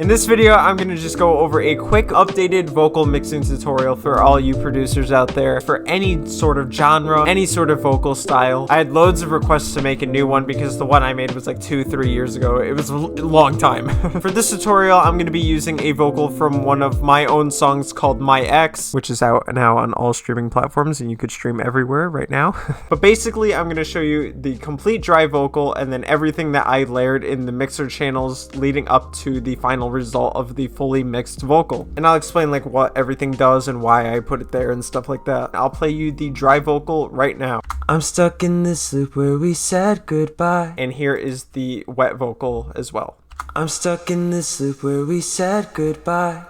In this video, I'm going to just go over a quick updated vocal mixing tutorial for all you producers out there for any sort of genre, any sort of vocal style. I had loads of requests to make a new one because the one I made was like 2-3 years ago. It was a long time. For this tutorial, I'm going to be using a vocal from one of my own songs called My Ex, which is out now on all streaming platforms and you could stream everywhere right now. But basically, I'm going to show you the complete dry vocal and then everything that I layered in the mixer channels leading up to the final result of the fully mixed vocal, and I'll explain like what everything does and why I put it there and stuff like that. I'll play you the dry vocal right now. I'm stuck in this loop where we said goodbye, and here is the wet vocal as well. I'm stuck in this loop where we said goodbye.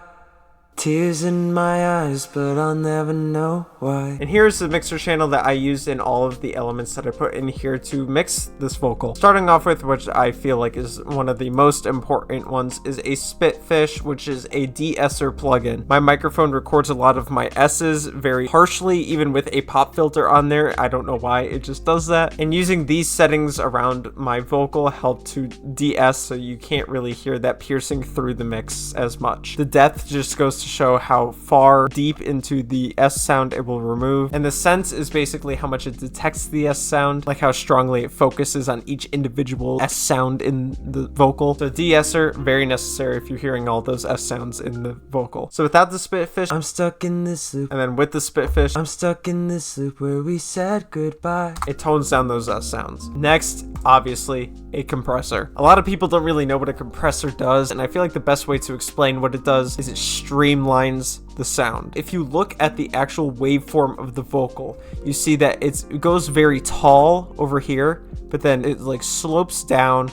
Tears in my eyes, but I'll never know why. And here's the mixer channel that I used in all of the elements that I put in here to mix this vocal. Starting off with, which I feel like is one of the most important ones, is a Spitfish, which is a de-esser plugin. My microphone records a lot of my S's very harshly, even with a pop filter on there. I don't know why, it just does that. And using these settings around my vocal helped to de-ess so you can't really hear that piercing through the mix as much. The depth just goes to show how far deep into the S sound it will remove, and the sense is basically how much it detects the S sound, like how strongly it focuses on each individual S sound in the vocal. So de-esser, very necessary if you're hearing all those S sounds in the vocal. So without the Spitfish, I'm stuck in this loop, and then with the Spitfish, I'm stuck in this loop where we said goodbye. It tones down those S sounds. Next, obviously, a compressor. A lot of people don't really know what a compressor does, and I feel like the best way to explain what it does is it streamlines the sound. If you look at the actual waveform of the vocal, you see that it goes very tall over here, but then it like slopes down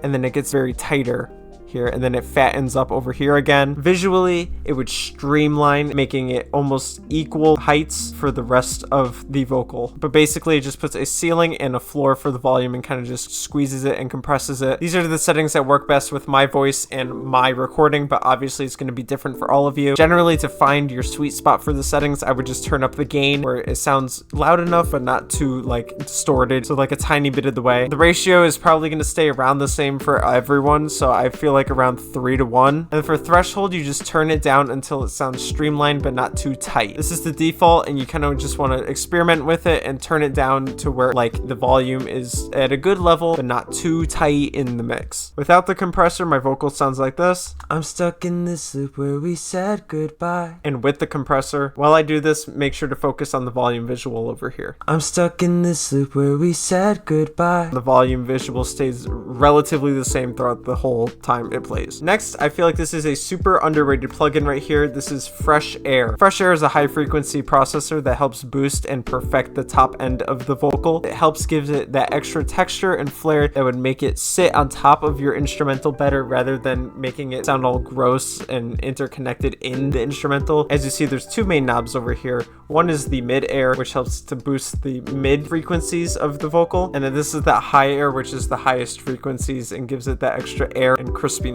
and then it gets very tighter here, and then it fattens up over here again. Visually, it would streamline, making it almost equal heights for the rest of the vocal. But basically, it just puts a ceiling and a floor for the volume and kind of just squeezes it and compresses it. These are the settings that work best with my voice and my recording, but obviously it's going to be different for all of you. Generally, to find your sweet spot for the settings, I would just turn up the gain where it sounds loud enough but not too like distorted, so like a tiny bit of the way. The ratio is probably going to stay around the same for everyone, so I feel like around 3:1. And for threshold, you just turn it down until it sounds streamlined but not too tight. This is the default, and you kind of just want to experiment with it and turn it down to where like the volume is at a good level but not too tight in the mix. Without the compressor, my vocal sounds like this. I'm stuck in this loop where we said goodbye. And with the compressor, while I do this, make sure to focus on the volume visual over here. I'm stuck in this loop where we said goodbye. The volume visual stays relatively the same throughout the whole time it plays. Next, I feel like this is a super underrated plugin right here. This is Fresh Air. Fresh Air is a high frequency processor that helps boost and perfect the top end of the vocal. It helps give it that extra texture and flair that would make it sit on top of your instrumental better rather than making it sound all gross and interconnected in the instrumental. As you see, there's two main knobs over here. One is the mid air, which helps to boost the mid frequencies of the vocal, and then this is that high air, which is the highest frequencies and gives it that extra air and crispiness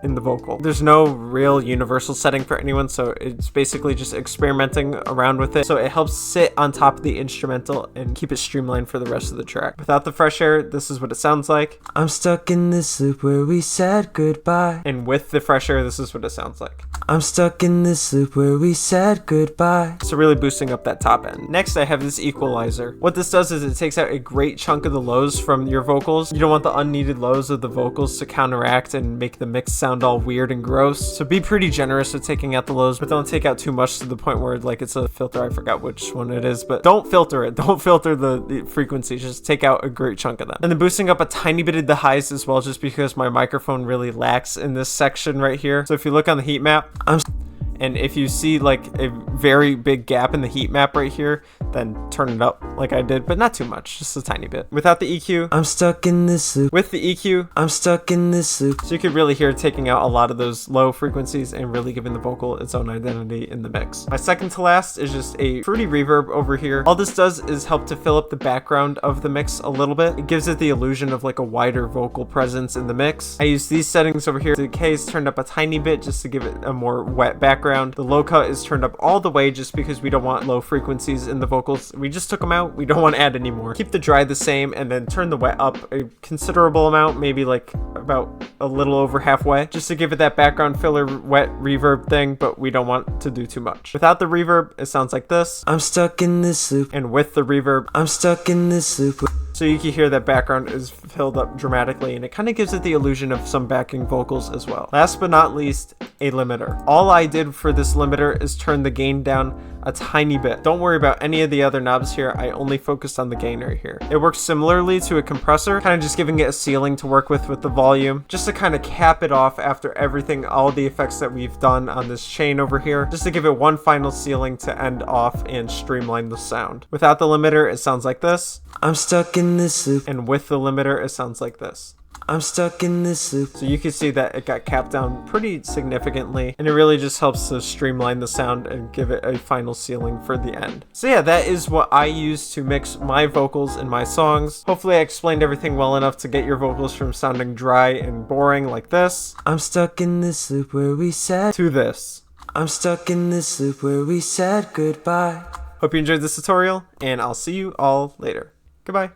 in the vocal. There's no real universal setting for anyone, so it's basically just experimenting around with it, so it helps sit on top of the instrumental and keep it streamlined for the rest of the track. Without the Fresh Air, this is what it sounds like. I'm stuck in this loop where we said goodbye. And with the Fresh Air, this is what it sounds like. I'm stuck in this loop where we said goodbye. So really boosting up that top end. Next, I have this equalizer. What this does is it takes out a great chunk of the lows from your vocals. You don't want the unneeded lows of the vocals to counteract and make the mix sound all weird and gross. So be pretty generous with taking out the lows, but don't take out too much to the point where like it's a filter. I forgot which one it is, but don't filter it. Don't filter the frequencies. Just take out a great chunk of them. And then boosting up a tiny bit of the highs as well, just because my microphone really lacks in this section right here. So if you look on the heat map, and if you see like a very big gap in the heat map right here, then turn it up like I did, but not too much, just a tiny bit. Without the EQ, I'm stuck in this loop. With the EQ, I'm stuck in this loop. So you can really hear taking out a lot of those low frequencies and really giving the vocal its own identity in the mix. My second to last is just a fruity reverb over here. All this does is help to fill up the background of the mix a little bit. It gives it the illusion of like a wider vocal presence in the mix. I use these settings over here. The decay is turned up a tiny bit just to give it a more wet background background. The low cut is turned up all the way just because we don't want low frequencies in the vocals. We just took them out. We don't want to add any more. Keep the dry the same and then turn the wet up a considerable amount, maybe like about a little over halfway, just to give it that background filler wet reverb thing, but we don't want to do too much. Without the reverb, it sounds like this. I'm stuck in this loop. And with the reverb, I'm stuck in this loop. So you can hear that background is filled up dramatically, and it kind of gives it the illusion of some backing vocals as well. Last but not least, a limiter. All I did for this limiter is turn the gain down a tiny bit. Don't worry about any of the other knobs here. I only focused on the gain right here. It works similarly to a compressor, kind of just giving it a ceiling to work with the volume, just to kind of cap it off after everything, all the effects that we've done on this chain over here, just to give it one final ceiling to end off and streamline the sound. Without the limiter, it sounds like this. I'm stuck in this loop. And with the limiter, it sounds like this. I'm stuck in this loop. So you can see that it got capped down pretty significantly, and it really just helps to streamline the sound and give it a final ceiling for the end. So yeah, that is what I use to mix my vocals in my songs. Hopefully I explained everything well enough to get your vocals from sounding dry and boring like this. I'm stuck in this loop where we said to this. I'm stuck in this loop where we said goodbye. Hope you enjoyed this tutorial, and I'll see you all later. Goodbye.